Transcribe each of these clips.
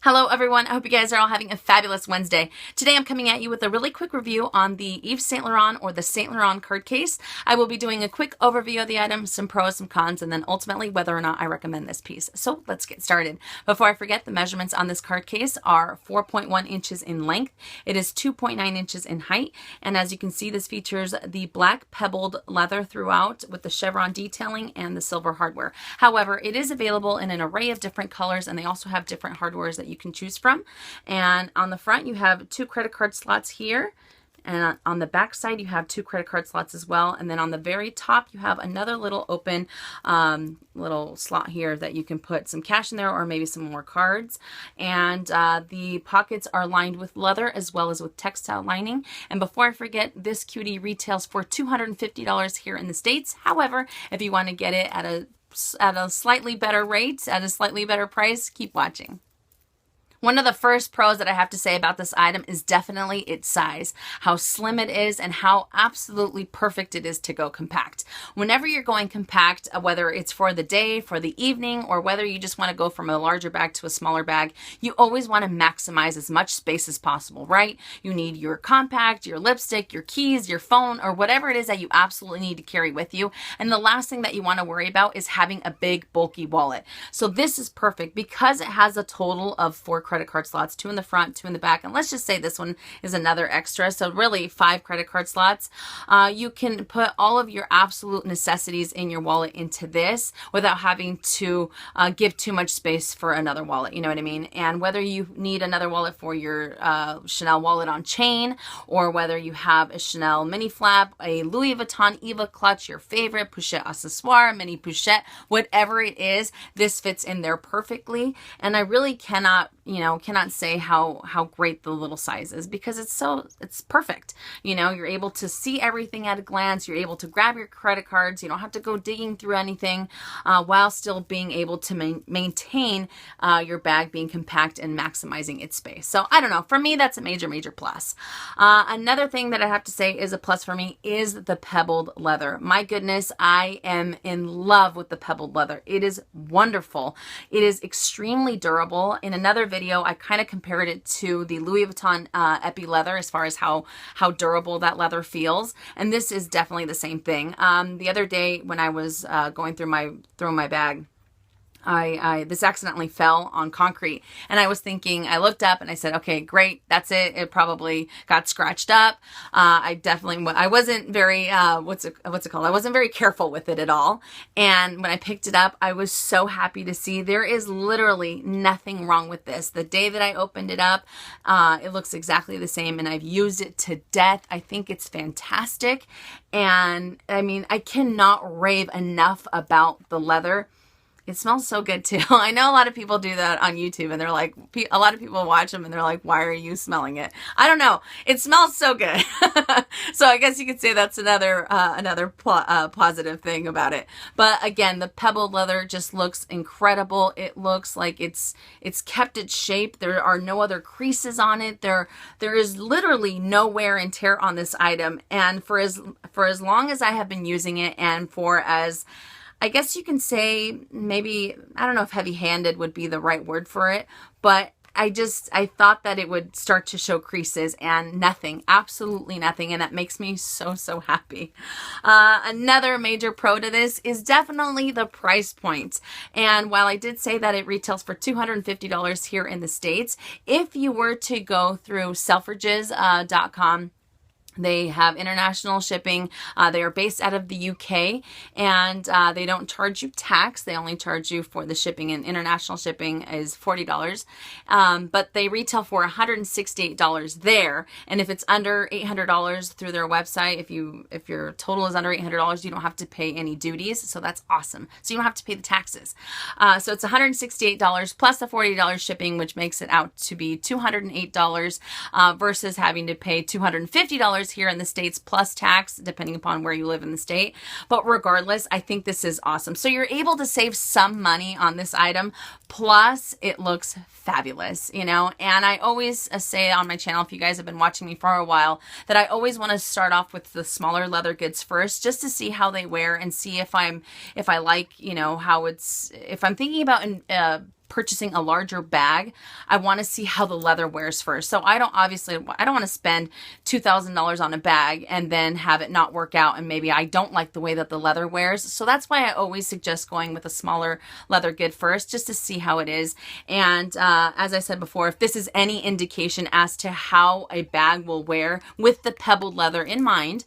Hello everyone, I hope you guys are all having a fabulous Wednesday. Today I'm coming at you with a really quick review on the Yves Saint Laurent or the Saint Laurent card case. I will be doing a quick overview of the item, some pros, some cons, and then ultimately whether or not I recommend this piece. So let's get started. Before I forget, the measurements on this card case are 4.1 inches in length. It is 2.9 inches in height, and as you can see, this features the black pebbled leather throughout with the chevron detailing and the silver hardware. However, it is available in an array of different colors, and they also have different hardwares that you can choose from. And on the front you have 2 credit card slots here, and on the back side you have 2 credit card slots as well, and then on the very top you have another little open little slot here that you can put some cash in there or maybe some more cards. And the pockets are lined with leather as well as with textile lining. And before I forget, this cutie retails for $250 here in the States. However, if you want to get it at a slightly better rate, at a slightly better price, keep watching. One of the first pros that I have to say about this item is definitely its size, how slim it is and how absolutely perfect it is to go compact. Whenever you're going compact, whether it's for the day, for the evening, or whether you just want to go from a larger bag to a smaller bag, you always want to maximize as much space as possible, right? You need your compact, your lipstick, your keys, your phone, or whatever it is that you absolutely need to carry with you. And the last thing that you want to worry about is having a big bulky wallet. So this is perfect because it has a total of 4 credit card slots, 2 in the front, 2 in the back, and let's just say this one is another extra, so really 5 credit card slots. You can put all of your absolute necessities in your wallet into this without having to give too much space for another wallet, you know what I mean? And whether you need another wallet for your Chanel wallet on chain, or whether you have a Chanel mini flap, a Louis Vuitton Eva clutch, your favorite pochette accessoire, mini pochette, whatever it is, this fits in there perfectly. And I really cannot say how great the little size is, because it's perfect. You know, you're able to see everything at a glance. You're able to grab your credit cards. You don't have to go digging through anything while still being able to maintain your bag being compact and maximizing its space. So I don't know. For me, that's a major plus. Another thing that I have to say is a plus for me is the pebbled leather. My goodness, I am in love with the pebbled leather. It is wonderful. It is extremely durable. In another video, I kind of compared it to the Louis Vuitton Epi leather as far as how durable that leather feels, and this is definitely the same thing. The other day when I was going through my bag, this accidentally fell on concrete, and I looked up and I said, okay, great, that's it. It probably got scratched up. I wasn't very, what's it called? I wasn't very careful with it at all. And when I picked it up, I was so happy to see there is literally nothing wrong with this. The day that I opened it up, it looks exactly the same, and I've used it to death. I think it's fantastic. And I mean, I cannot rave enough about the leather. It smells so good too. I know a lot of people do that on YouTube, and they're like, a lot of people watch them and they're like, why are you smelling it? I don't know. It smells so good. So I guess you could say that's another positive thing about it. But again, the pebbled leather just looks incredible. It looks like it's kept its shape. There are no other creases on it. There is literally no wear and tear on this item. And for as long as I have been using it, and for as, I guess you can say, maybe, I don't know if heavy-handed would be the right word for it, but I thought that it would start to show creases, and nothing, absolutely nothing, and that makes me so happy. Another major pro to this is definitely the price point. And while I did say that it retails for $250 here in the States, if you were to go through Selfridges.com, they have international shipping. They are based out of the UK, and they don't charge you tax. They only charge you for the shipping, and international shipping is $40. But they retail for $168 there. And if it's under $800 through their website, if your total is under $800, you don't have to pay any duties. So that's awesome. So you don't have to pay the taxes. So it's $168 plus the $40 shipping, which makes it out to be $208 versus having to pay $250 here in the States plus tax, depending upon where you live in the state. But regardless, I think this is awesome. So you're able to save some money on this item, plus it looks fabulous, you know. And I always say on my channel, if you guys have been watching me for a while, that I always want to start off with the smaller leather goods first, just to see how they wear and see if I like, you know, how if I'm thinking about purchasing a larger bag, I want to see how the leather wears first. So I don't want to spend $2,000 on a bag and then have it not work out, and maybe I don't like the way that the leather wears. So that's why I always suggest going with a smaller leather good first, just to see how it is. And as I said before, if this is any indication as to how a bag will wear with the pebbled leather in mind,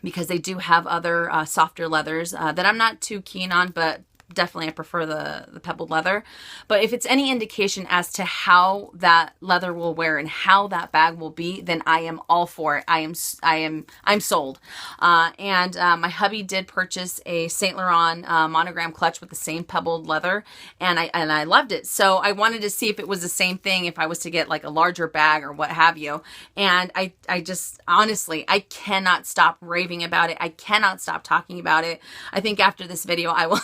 because they do have other softer leathers that I'm not too keen on, but definitely I prefer the pebbled leather. But if it's any indication as to how that leather will wear and how that bag will be, then I am all for it. I'm sold. And my hubby did purchase a Saint Laurent monogram clutch with the same pebbled leather, and I loved it. So I wanted to see if it was the same thing if I was to get like a larger bag or what have you. And I just honestly, I cannot stop raving about it. I cannot stop talking about it. I think after this video I will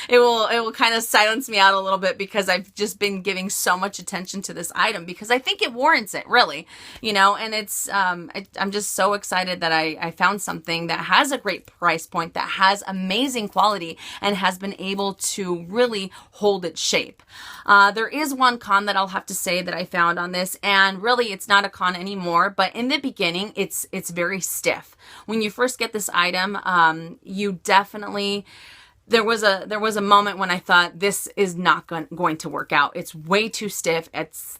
it will kind of silence me out a little bit, because I've just been giving so much attention to this item because I think it warrants it, really, you know. And it's I'm just so excited that I found something that has a great price point, that has amazing quality, and has been able to really hold its shape. There is one con that I'll have to say that I found on this, and really it's not a con anymore, but in the beginning it's very stiff. When you first get this item, you definitely... There was a moment when I thought, this is not going to work out. It's way too stiff.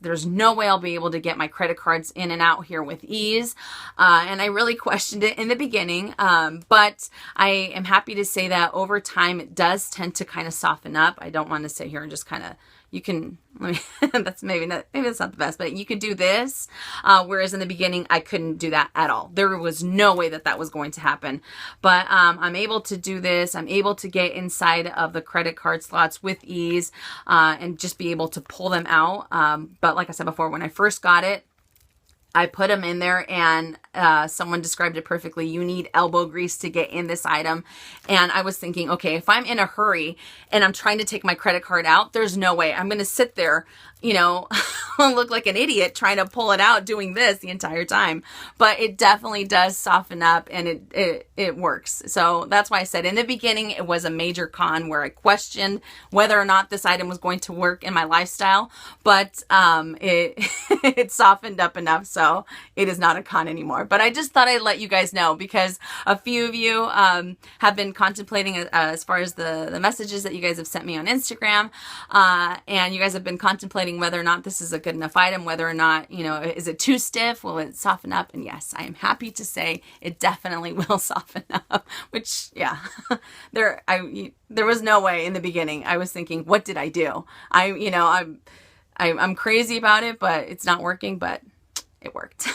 There's no way I'll be able to get my credit cards in and out here with ease. And I really questioned it in the beginning. But I am happy to say that over time, it does tend to kind of soften up. I don't want to sit here and just kind of, you can, that's maybe that's not the best, but you could do this. Whereas in the beginning, I couldn't do that at all. There was no way that was going to happen. But I'm able to do this. I'm able to get inside of the credit card slots with ease, and just be able to pull them out. But like I said before, when I first got it, I put them in there, and someone described it perfectly. You need elbow grease to get in this item. And I was thinking, okay, if I'm in a hurry and I'm trying to take my credit card out, there's no way I'm going to sit there, you know, look like an idiot trying to pull it out doing this the entire time. But it definitely does soften up, and it works. So that's why I said in the beginning, it was a major con where I questioned whether or not this item was going to work in my lifestyle. But it softened up enough, so it is not a con anymore. But I just thought I'd let you guys know, because a few of you have been contemplating, as far as the messages that you guys have sent me on Instagram, and you guys have been contemplating whether or not this is a good enough item, whether or not, you know, is it too stiff? Will it soften up? And yes, I am happy to say it definitely will soften up, which, yeah, there was no way in the beginning. I was thinking, what did I do? I'm crazy about it, but it's not working, but it worked.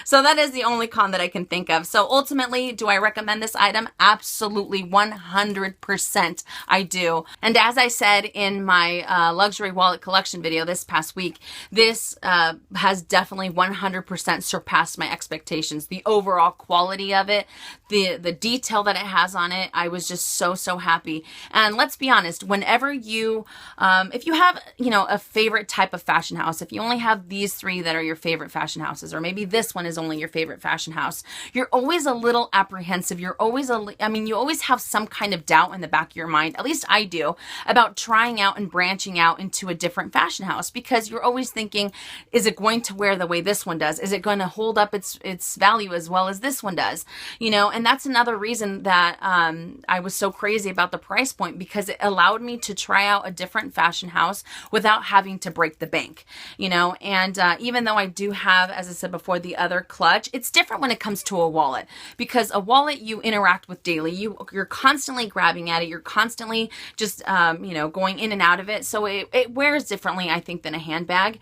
So that is the only con that I can think of. So ultimately, do I recommend this item? Absolutely, 100% I do. And as I said in my luxury wallet collection video this past week, this has definitely 100% surpassed my expectations. The overall quality of it, the detail that it has on it, I was just so happy. And let's be honest, whenever you, if you have, you know, a favorite type of fashion house, if you only have these three that are your favorite fashion houses, or maybe this one is only your favorite fashion house, you're always a little apprehensive. You're always you always have some kind of doubt in the back of your mind, at least I do, about trying out and branching out into a different fashion house, because you're always thinking, is it going to wear the way this one does? Is it going to hold up its value as well as this one does? You know, and that's another reason that I was so crazy about the price point, because it allowed me to try out a different fashion house without having to break the bank, you know. And even though I do have, as I said before, the other clutch, it's different when it comes to a wallet, because a wallet you interact with daily. You're constantly grabbing at it. You're constantly just, you know, going in and out of it. So it wears differently, I think, than a handbag.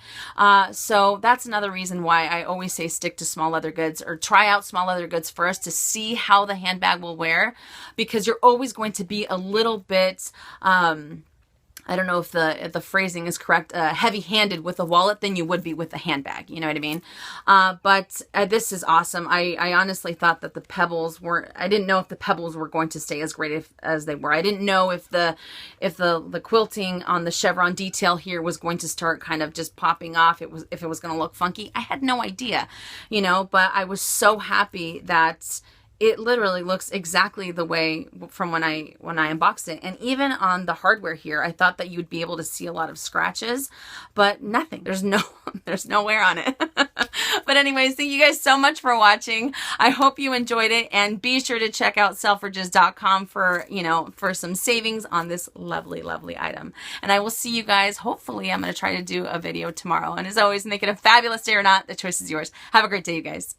So that's another reason why I always say stick to small leather goods, or try out small leather goods first to see how the handbag will wear, because you're always going to be a little bit, I don't know if the phrasing is correct, heavy-handed with a wallet than you would be with a handbag. You know what I mean? But this is awesome. I honestly thought that the pebbles I didn't know if the pebbles were going to stay as great as they were. I didn't know if the quilting on the chevron detail here was going to start kind of just popping off. If it was going to look funky. I had no idea, you know, but I was so happy that it literally looks exactly the way from when I unboxed it. And even on the hardware here, I thought that you'd be able to see a lot of scratches, but nothing. There's no wear on it. But anyways, thank you guys so much for watching. I hope you enjoyed it, and be sure to check out selfridges.com for, for some savings on this lovely, lovely item. And I will see you guys. Hopefully, I'm going to try to do a video tomorrow. And as always, make it a fabulous day or not. The choice is yours. Have a great day, you guys.